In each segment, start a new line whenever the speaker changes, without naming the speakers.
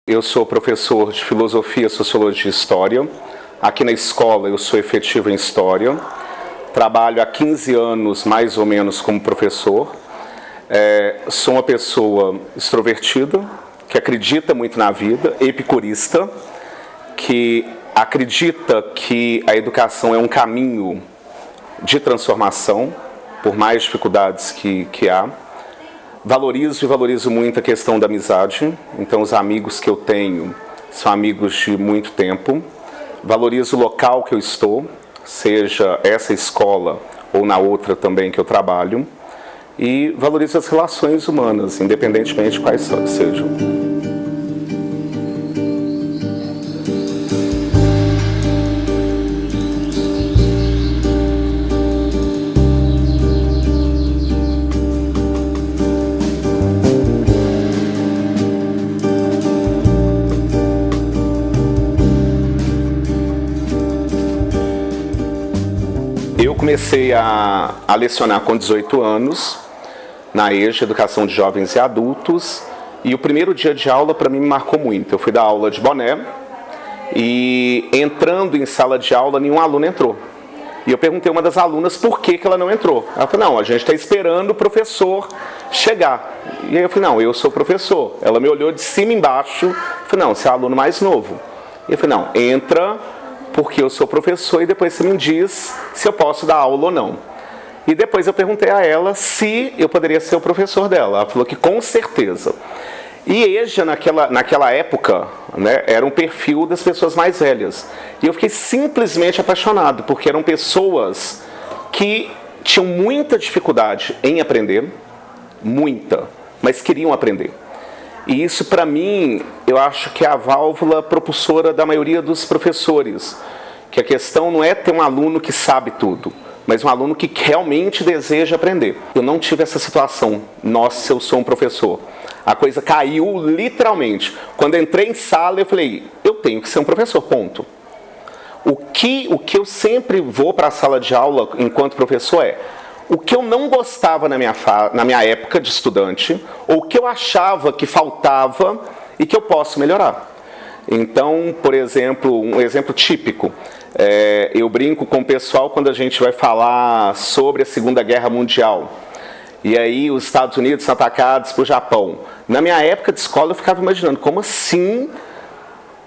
Eu sou professor de Filosofia, Sociologia e História. Aqui na escola eu sou efetivo em História. Trabalho há 15 anos, mais ou menos, como professor. Sou uma pessoa extrovertida, que acredita muito na vida, epicurista, que acredita que a educação é um caminho de transformação, por mais dificuldades que há. Valorizo muito a questão da amizade, então os amigos que eu tenho são amigos de muito tempo. Valorizo o local que eu estou, seja essa escola ou na outra também que eu trabalho. E valorizo as relações humanas, independentemente de quais sejam. Eu comecei a lecionar com 18 anos, na EJA, Educação de Jovens e Adultos, e o primeiro dia de aula para mim me marcou muito. Eu fui dar aula de boné, e entrando em sala de aula, nenhum aluno entrou. E eu perguntei a uma das alunas por que ela não entrou. Ela falou, não, a gente está esperando o professor chegar. E aí eu falei, não, eu sou professor. Ela me olhou de cima e embaixo, eu falei, não, você é aluno mais novo. E eu falei, não, entra porque eu sou professor e depois você me diz se eu posso dar aula ou não. E depois eu perguntei a ela se eu poderia ser o professor dela. Ela falou que com certeza. E EJA, naquela época, né, era um perfil das pessoas mais velhas. E eu fiquei simplesmente apaixonado, porque eram pessoas que tinham muita dificuldade em aprender, muita, mas queriam aprender. E isso, para mim, eu acho que é a válvula propulsora da maioria dos professores. Que a questão não é ter um aluno que sabe tudo, mas um aluno que realmente deseja aprender. Eu não tive essa situação. Nossa, eu sou um professor. A coisa caiu literalmente. Quando eu entrei em sala, eu falei, eu tenho que ser um professor, ponto. O que eu sempre vou para a sala de aula enquanto professor é o que eu não gostava na minha época de estudante, ou o que eu achava que faltava e que eu posso melhorar. Então, por exemplo, um exemplo típico, eu brinco com o pessoal quando a gente vai falar sobre a Segunda Guerra Mundial. E aí os Estados Unidos são atacados por Japão. Na minha época de escola eu ficava imaginando, como assim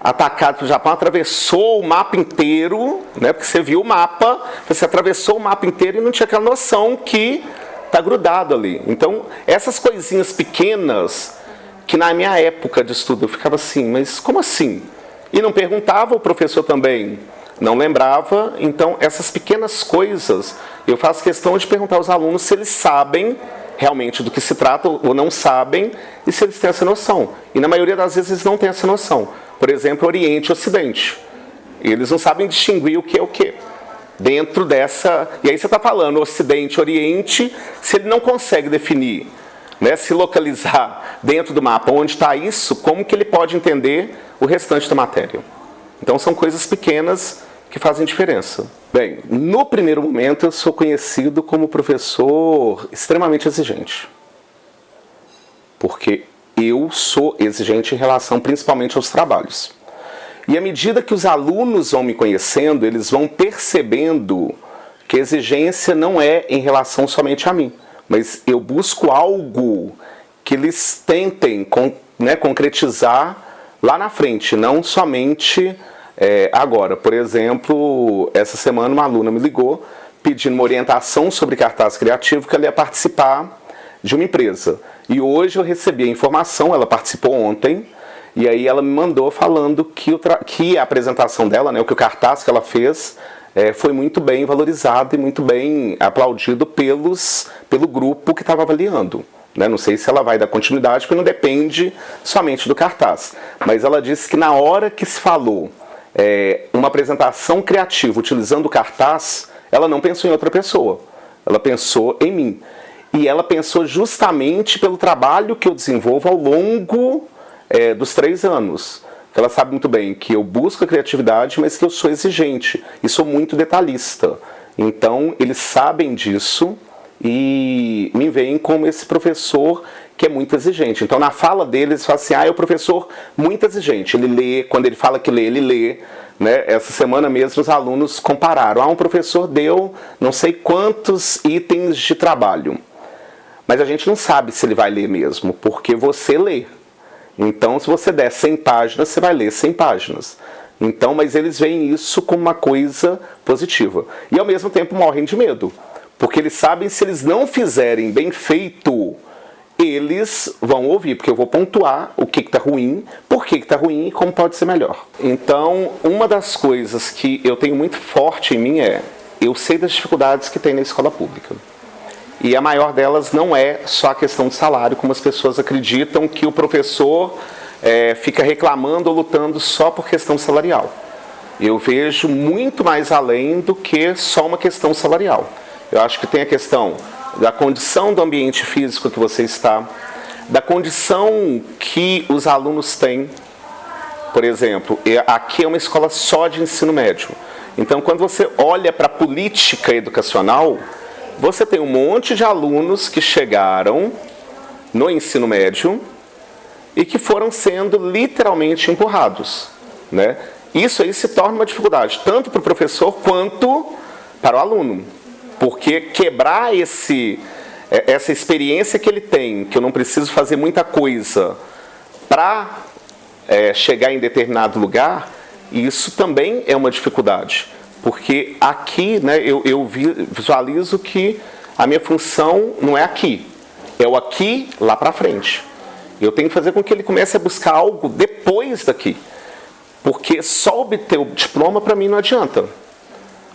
atacado pelo Japão, atravessou o mapa inteiro, né? Porque você viu o mapa, você atravessou o mapa inteiro e não tinha aquela noção que está grudado ali. Então, essas coisinhas pequenas, que na minha época de estudo eu ficava assim, mas como assim? E não perguntava, o professor também não lembrava. Então, essas pequenas coisas, eu faço questão de perguntar aos alunos se eles sabem realmente do que se trata ou não sabem, e se eles têm essa noção. E na maioria das vezes eles não têm essa noção. Por exemplo, Oriente e Ocidente. Eles não sabem distinguir o que é o que. Dentro dessa... E aí você está falando Ocidente, Oriente, se ele não consegue definir, né, se localizar dentro do mapa onde está isso, como que ele pode entender o restante da matéria? Então são coisas pequenas que fazem diferença. Bem, no primeiro momento eu sou conhecido como professor extremamente exigente. Porque eu sou exigente em relação principalmente aos trabalhos. E à medida que os alunos vão me conhecendo, eles vão percebendo que a exigência não é em relação somente a mim. Mas eu busco algo que eles tentem concretizar lá na frente, não somente agora. Por exemplo, essa semana uma aluna me ligou pedindo uma orientação sobre cartaz criativo, que ela ia participar de uma empresa. E hoje eu recebi a informação, ela participou ontem, e aí ela me mandou falando que a apresentação dela, né, que o cartaz que ela fez, foi muito bem valorizado e muito bem aplaudido pelo grupo que estava avaliando. Né? Não sei se ela vai dar continuidade, porque não depende somente do cartaz. Mas ela disse que na hora que se falou uma apresentação criativa utilizando o cartaz, ela não pensou em outra pessoa, ela pensou em mim. E ela pensou justamente pelo trabalho que eu desenvolvo ao longo dos 3 anos. Ela sabe muito bem que eu busco a criatividade, mas que eu sou exigente e sou muito detalhista. Então, eles sabem disso e me veem como esse professor que é muito exigente. Então, na fala deles, eles falam assim, é o professor muito exigente. Ele lê, quando ele fala que lê, ele lê. Né? Essa semana mesmo, os alunos compararam. Um professor deu não sei quantos itens de trabalho. Mas a gente não sabe se ele vai ler mesmo, porque você lê. Então, se você der 100 páginas, você vai ler 100 páginas. Então, mas eles veem isso como uma coisa positiva. E, ao mesmo tempo, morrem de medo. Porque eles sabem que se eles não fizerem bem feito, eles vão ouvir, porque eu vou pontuar o que está ruim, por que está ruim e como pode ser melhor. Então, uma das coisas que eu tenho muito forte em mim é, eu sei das dificuldades que tem na escola pública. E a maior delas não é só a questão de salário, como as pessoas acreditam que o professor fica reclamando ou lutando só por questão salarial. Eu vejo muito mais além do que só uma questão salarial. Eu acho que tem a questão da condição do ambiente físico que você está, da condição que os alunos têm. Por exemplo, aqui é uma escola só de ensino médio. Então, quando você olha para a política educacional, você tem um monte de alunos que chegaram no ensino médio e que foram sendo literalmente empurrados. Né? Isso aí se torna uma dificuldade, tanto para o professor quanto para o aluno. Porque quebrar essa experiência que ele tem, que eu não preciso fazer muita coisa para chegar em determinado lugar, isso também é uma dificuldade. Porque aqui, né, eu visualizo que a minha função não é aqui, é o aqui lá para frente. Eu tenho que fazer com que ele comece a buscar algo depois daqui. Porque só obter o diploma para mim não adianta.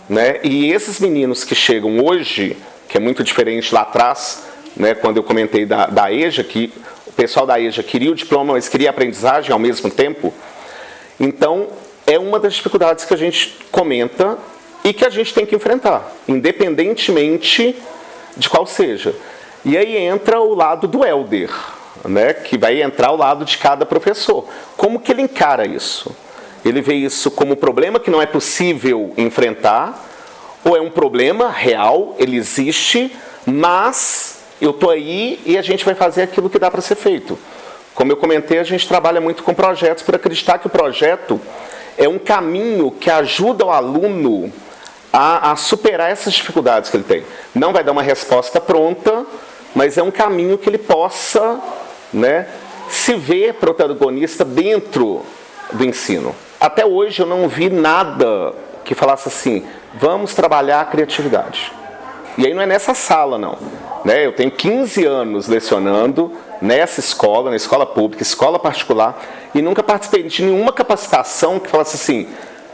Né? E esses meninos que chegam hoje, que é muito diferente lá atrás, né, quando eu comentei da EJA, que o pessoal da EJA queria o diploma, mas queria a aprendizagem ao mesmo tempo. Então, é uma das dificuldades que a gente comenta e que a gente tem que enfrentar, independentemente de qual seja. E aí entra o lado do Helder, né, que vai entrar ao lado de cada professor. Como que ele encara isso? Ele vê isso como um problema que não é possível enfrentar, ou é um problema real, ele existe, mas eu estou aí e a gente vai fazer aquilo que dá para ser feito. Como eu comentei, a gente trabalha muito com projetos por acreditar que o projeto é um caminho que ajuda o aluno a superar essas dificuldades que ele tem. Não vai dar uma resposta pronta, mas é um caminho que ele possa, né, se ver protagonista dentro do ensino. Até hoje eu não vi nada que falasse assim, vamos trabalhar a criatividade. E aí não é nessa sala, não. Né? Eu tenho 15 anos lecionando nessa escola, na escola pública, escola particular, e nunca participei de nenhuma capacitação que falasse assim,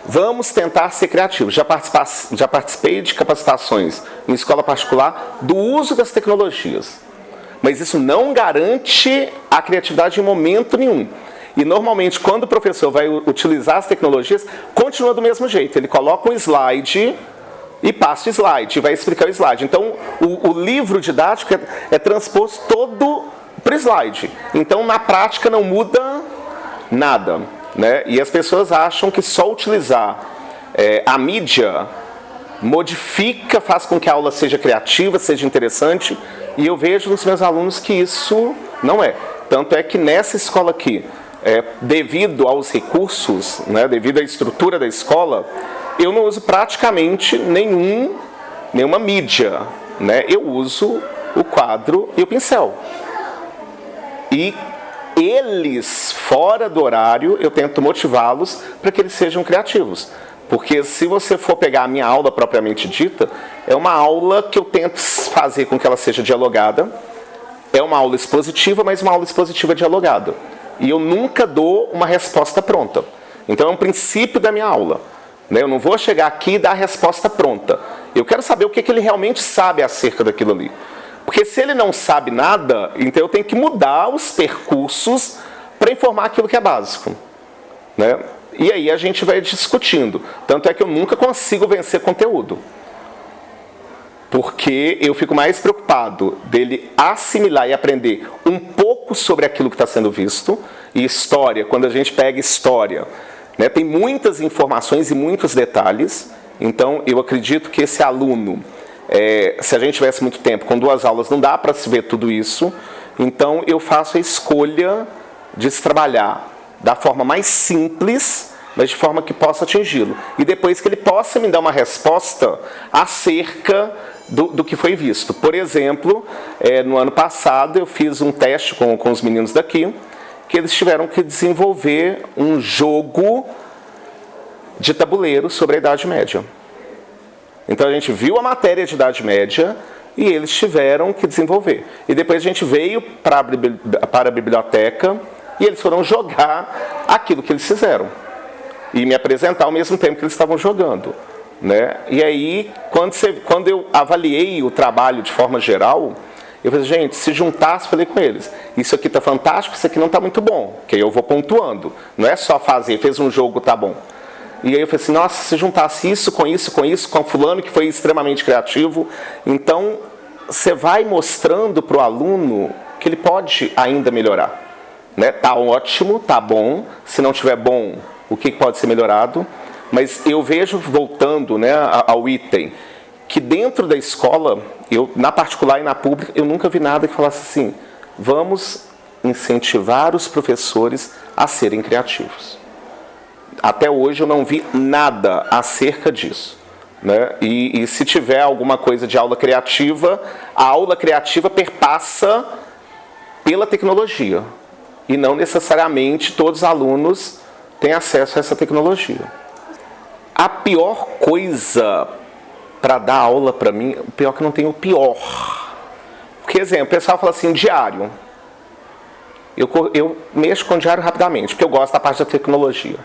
vamos tentar ser criativos. Já participei de capacitações em escola particular do uso das tecnologias. Mas isso não garante a criatividade em momento nenhum. E normalmente, quando o professor vai utilizar as tecnologias, continua do mesmo jeito. Ele coloca um slide e passa o slide, e vai explicar o slide. Então, o livro didático é transposto todo para o slide. Então, na prática, não muda nada. Né? E as pessoas acham que só utilizar a mídia modifica, faz com que a aula seja criativa, seja interessante. E eu vejo nos meus alunos que isso não é. Tanto é que nessa escola aqui, devido aos recursos, né, devido à estrutura da escola, eu não uso praticamente nenhuma mídia. Né? Eu uso o quadro e o pincel. E eles, fora do horário, eu tento motivá-los para que eles sejam criativos. Porque se você for pegar a minha aula propriamente dita, é uma aula que eu tento fazer com que ela seja dialogada. É uma aula expositiva, mas uma aula expositiva dialogada. E eu nunca dou uma resposta pronta. Então é um princípio da minha aula. Né? Eu não vou chegar aqui e dar a resposta pronta. Eu quero saber o que ele realmente sabe acerca daquilo ali. Porque se ele não sabe nada, então eu tenho que mudar os percursos para informar aquilo que é básico. Né? E aí a gente vai discutindo. Tanto é que eu nunca consigo vencer conteúdo. Porque eu fico mais preocupado dele assimilar e aprender um pouco sobre aquilo que está sendo visto. E história, quando a gente pega história, né, tem muitas informações e muitos detalhes. Então, eu acredito que esse aluno se a gente tivesse muito tempo, com 2 aulas não dá para se ver tudo isso. Então eu faço a escolha de se trabalhar da forma mais simples, mas de forma que possa atingi-lo. E depois que ele possa me dar uma resposta acerca do que foi visto. Por exemplo, no ano passado eu fiz um teste com os meninos daqui, que eles tiveram que desenvolver um jogo de tabuleiro sobre a Idade Média. Então a gente viu a matéria de Idade Média e eles tiveram que desenvolver. E depois a gente veio para a biblioteca e eles foram jogar aquilo que eles fizeram. E me apresentar ao mesmo tempo que eles estavam jogando. Né? E aí, quando eu avaliei o trabalho de forma geral, eu falei, gente, se juntasse, falei com eles, isso aqui está fantástico, isso aqui não está muito bom, que aí eu vou pontuando. Não é só fazer, fez um jogo, tá bom. E aí eu falei assim, nossa, se juntasse isso, com fulano que foi extremamente criativo, então você vai mostrando para o aluno que ele pode ainda melhorar. Né? Tá ótimo, tá bom, se não tiver bom, o que pode ser melhorado? Mas eu vejo, voltando, né, ao item, que dentro da escola, na particular e na pública, eu nunca vi nada que falasse assim, vamos incentivar os professores a serem criativos. Até hoje eu não vi nada acerca disso. Né? E se tiver alguma coisa de aula criativa, a aula criativa perpassa pela tecnologia. E não necessariamente todos os alunos têm acesso a essa tecnologia. A pior coisa para dar aula para mim, o pior que não tem o pior. Porque, exemplo, o pessoal fala assim, diário. Eu mexo com diário rapidamente, porque eu gosto da parte da tecnologia.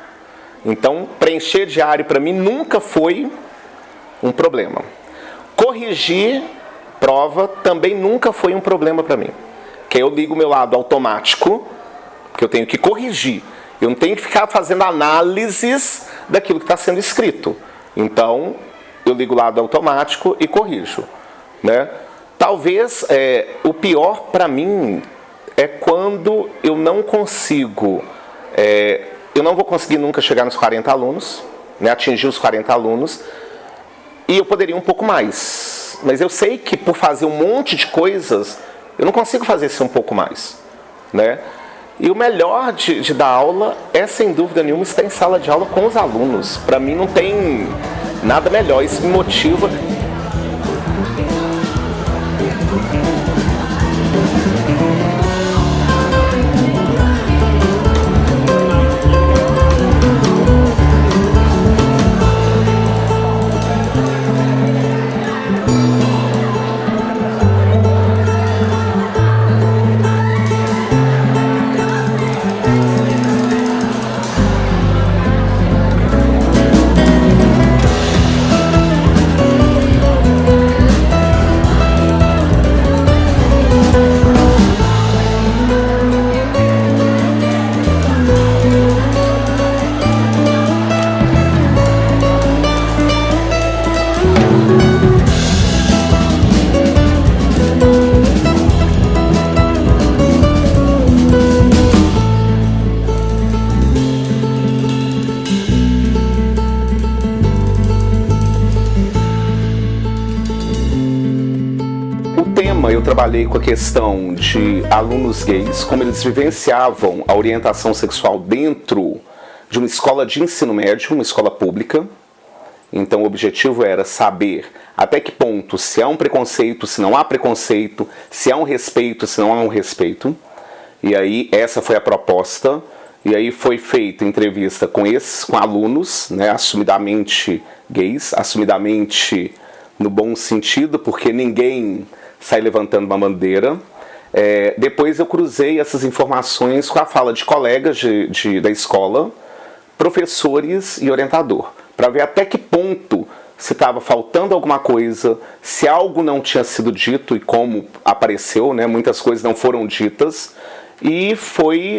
Então, preencher diário para mim nunca foi um problema. Corrigir prova também nunca foi um problema para mim. Que eu ligo o meu lado automático, porque eu tenho que corrigir. Eu não tenho que ficar fazendo análises daquilo que está sendo escrito. Então, eu ligo o lado automático e corrijo. Né? Talvez o pior para mim é quando eu não consigo... eu não vou conseguir nunca chegar nos 40 alunos, né, atingir os 40 alunos, e eu poderia um pouco mais. Mas eu sei que por fazer um monte de coisas, eu não consigo fazer isso um pouco mais. Né? E o melhor de dar aula é, sem dúvida nenhuma, estar em sala de aula com os alunos. Para mim não tem nada melhor, isso me motiva. Eu trabalhei com a questão de alunos gays, como eles vivenciavam a orientação sexual dentro de uma escola de ensino médio, uma escola pública. Então o objetivo era saber até que ponto se há um preconceito, se não há preconceito, se há um respeito, se não há um respeito. E aí essa foi a proposta. E aí foi feita entrevista com alunos, né, assumidamente gays, assumidamente no bom sentido, porque ninguém sai levantando uma bandeira. Depois eu cruzei essas informações com a fala de colegas da escola, professores e orientador, para ver até que ponto se estava faltando alguma coisa, se algo não tinha sido dito e como apareceu, né, muitas coisas não foram ditas, e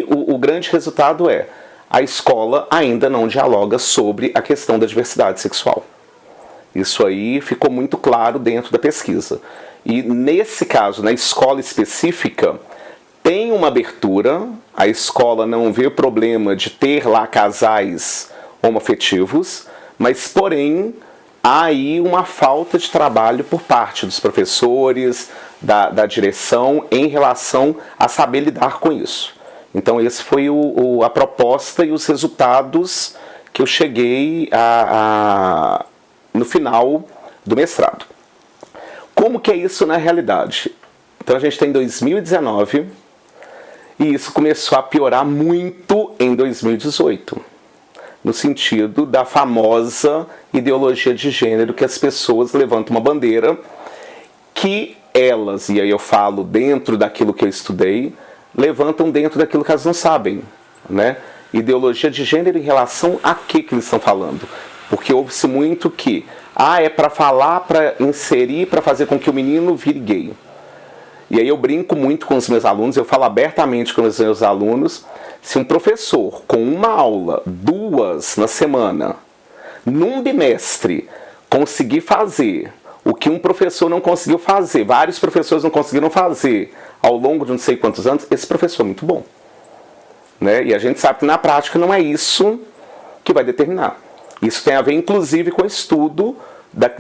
o grande resultado a escola ainda não dialoga sobre a questão da diversidade sexual. Isso aí ficou muito claro dentro da pesquisa. E nesse caso, na escola específica, tem uma abertura, a escola não vê o problema de ter lá casais homoafetivos, mas porém há aí uma falta de trabalho por parte dos professores, da direção, em relação a saber lidar com isso. Então esse foi a proposta e os resultados que eu cheguei no final do mestrado. Como que é isso na realidade? Então a gente está em 2019 e isso começou a piorar muito em 2018, no sentido da famosa ideologia de gênero, que as pessoas levantam uma bandeira que elas, e aí eu falo dentro daquilo que eu estudei, levantam dentro daquilo que elas não sabem, né? Ideologia de gênero em relação a que eles estão falando. Porque ouve-se muito que é para falar, para inserir, para fazer com que o menino vire gay. E aí eu brinco muito com os meus alunos, eu falo abertamente com os meus alunos, se um professor com uma aula, 2 na semana, num bimestre, conseguir fazer o que um professor não conseguiu fazer, vários professores não conseguiram fazer ao longo de não sei quantos anos, esse professor é muito bom. Né? E a gente sabe que na prática não é isso que vai determinar. Isso tem a ver inclusive com o estudo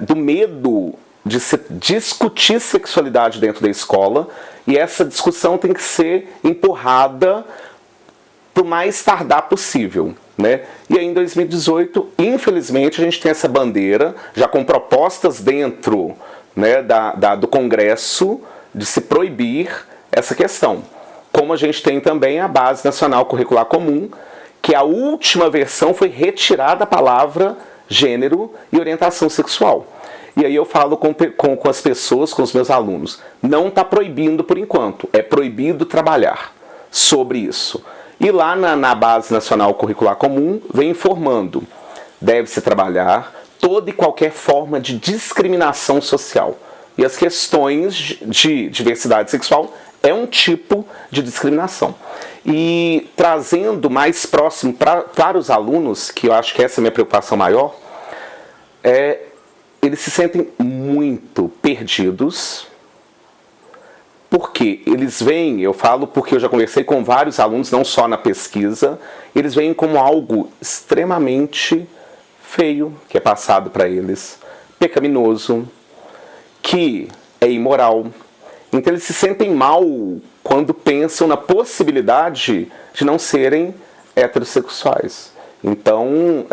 do medo de se discutir sexualidade dentro da escola, e essa discussão tem que ser empurrada para o mais tardar possível. Né? E aí em 2018, infelizmente, a gente tem essa bandeira, já com propostas dentro, né, do Congresso, de se proibir essa questão. Como a gente tem também a Base Nacional Curricular Comum, que a última versão foi retirada a palavra gênero e orientação sexual. E aí eu falo com as pessoas, com os meus alunos, não está proibindo por enquanto, é proibido trabalhar sobre isso. E lá na Base Nacional Curricular Comum vem informando, deve-se trabalhar toda e qualquer forma de discriminação social. E as questões de diversidade sexual é um tipo de discriminação. E trazendo mais próximo para os alunos, que eu acho que essa é a minha preocupação maior, eles se sentem muito perdidos, porque eles veem, eu falo porque eu já conversei com vários alunos, não só na pesquisa, eles veem como algo extremamente feio, que é passado para eles, pecaminoso, que é imoral. Então eles se sentem mal quando pensam na possibilidade de não serem heterossexuais. Então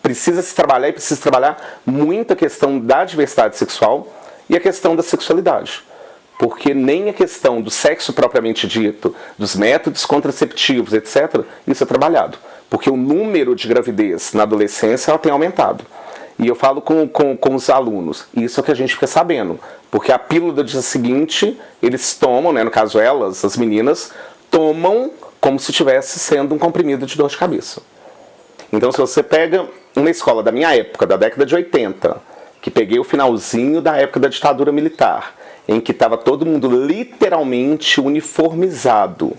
precisa se trabalhar, e precisa trabalhar muito a questão da diversidade sexual e a questão da sexualidade. Porque nem a questão do sexo propriamente dito, dos métodos contraceptivos, etc., isso é trabalhado. Porque o número de gravidez na adolescência ela tem aumentado. E eu falo com os alunos, isso é o que a gente fica sabendo. Porque a pílula do dia seguinte, eles tomam, né, no caso elas, as meninas, tomam como se estivesse sendo um comprimido de dor de cabeça. Então se você pega uma escola da minha época, da década de 80, que peguei o finalzinho da época da ditadura militar, em que estava todo mundo literalmente uniformizado,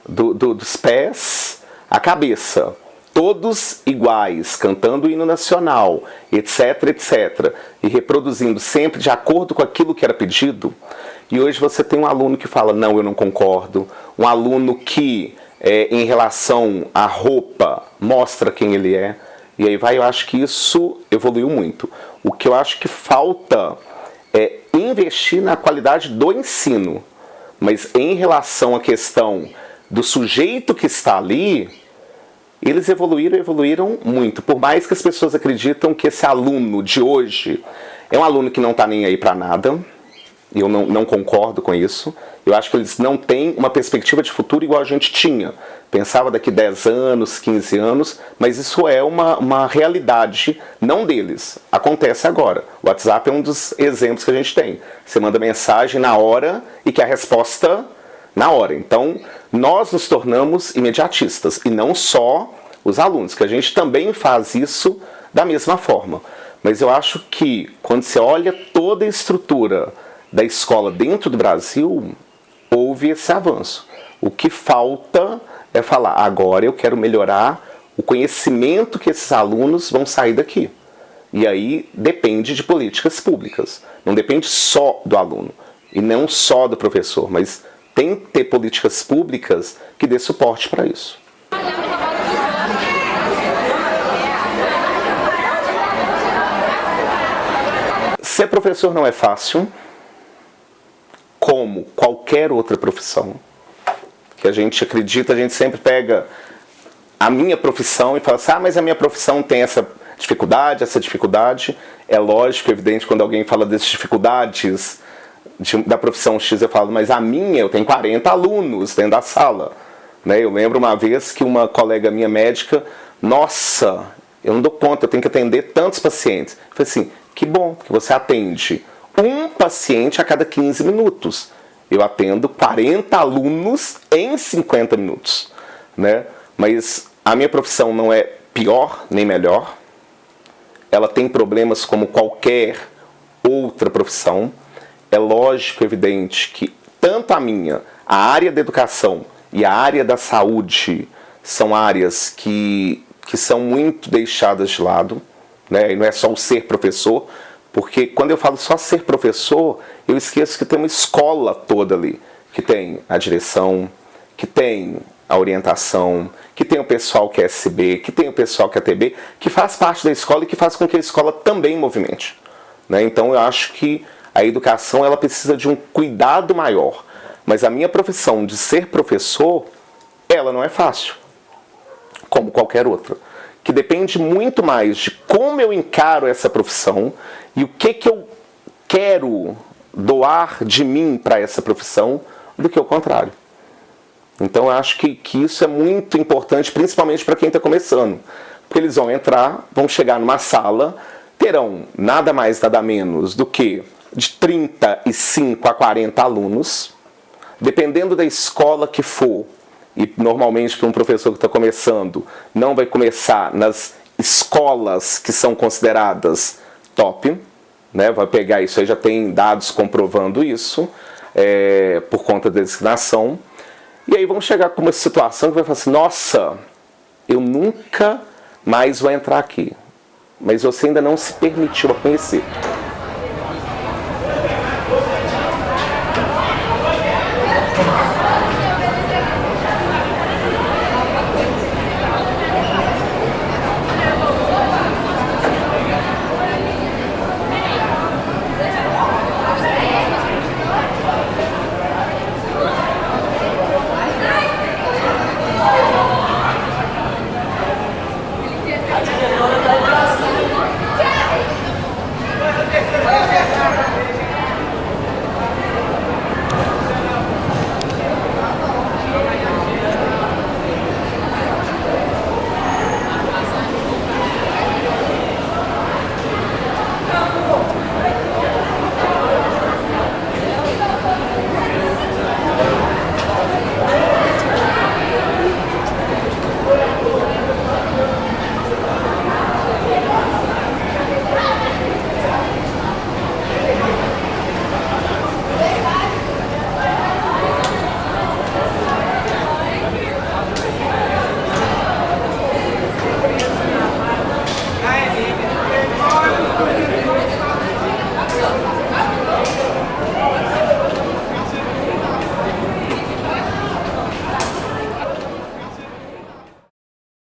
dos pés à cabeça, todos iguais, cantando o hino nacional, etc, etc, e reproduzindo sempre de acordo com aquilo que era pedido. E hoje você tem um aluno que fala, não, eu não concordo, um aluno que, em relação à roupa, mostra quem ele é, e aí eu acho que isso evoluiu muito. O que eu acho que falta é investir na qualidade do ensino, mas em relação à questão do sujeito que está ali, eles evoluíram muito. Por mais que as pessoas acreditam que esse aluno de hoje é um aluno que não está nem aí para nada, e eu não concordo com isso. Eu acho que eles não têm uma perspectiva de futuro igual a gente tinha. Pensava daqui 10 anos, 15 anos, mas isso é uma realidade, não deles. Acontece agora. O WhatsApp é um dos exemplos que a gente tem. Você manda mensagem na hora e quer a resposta na hora. Então, nós nos tornamos imediatistas, e não só os alunos, que a gente também faz isso da mesma forma. Mas eu acho que, quando você olha toda a estrutura da escola dentro do Brasil, houve esse avanço. O que falta é falar, agora eu quero melhorar o conhecimento que esses alunos vão sair daqui. E aí depende de políticas públicas. Não depende só do aluno, e não só do professor, mas tem que ter políticas públicas que dê suporte para isso. Ser professor não é fácil, como qualquer outra profissão. Que a gente acredita, a gente sempre pega a minha profissão e fala assim, mas a minha profissão tem essa dificuldade. É lógico, evidente, quando alguém fala dessas dificuldades da profissão X, eu falo, mas a minha, eu tenho 40 alunos dentro da sala. Né? Eu lembro uma vez que uma colega minha médica, nossa, eu não dou conta, eu tenho que atender tantos pacientes. Eu falei assim, que bom que você atende um paciente a cada 15 minutos. Eu atendo 40 alunos em 50 minutos. Né? Mas a minha profissão não é pior nem melhor. Ela tem problemas como qualquer outra profissão. É lógico, evidente, que tanto a minha, a área da educação e a área da saúde são áreas que são muito deixadas de lado. Né? E não é só o ser professor, porque quando eu falo só ser professor, eu esqueço que tem uma escola toda ali, que tem a direção, que tem a orientação, que tem o pessoal que é SB, que tem o pessoal que é TB, que faz parte da escola e que faz com que a escola também movimente. Né? Então eu acho que a educação ela precisa de um cuidado maior. Mas a minha profissão de ser professor, ela não é fácil, como qualquer outra. Que depende muito mais de como eu encaro essa profissão e o que eu quero doar de mim para essa profissão do que o contrário. Então eu acho que isso é muito importante, principalmente para quem está começando. Porque eles vão entrar, vão chegar numa sala, terão nada mais, nada menos do que de 35 a 40 alunos, dependendo da escola que for, e normalmente para um professor que está começando, não vai começar nas escolas que são consideradas top, né? Vai pegar isso aí, já tem dados comprovando isso, por conta da designação. E aí vão chegar com uma situação que vai falar assim, nossa, eu nunca mais vou entrar aqui, mas você ainda não se permitiu a conhecer.